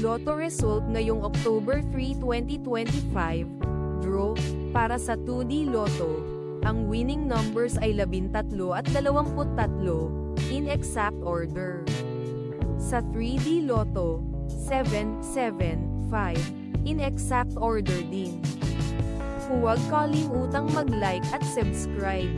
Lotto result ngayong October 3, 2025. Draw, para sa 2D Lotto. Ang winning numbers ay 13 at 23, in exact order. Sa 3D Lotto, 7, 7, 5, in exact order din. Huwag kalimutang mag-like at subscribe.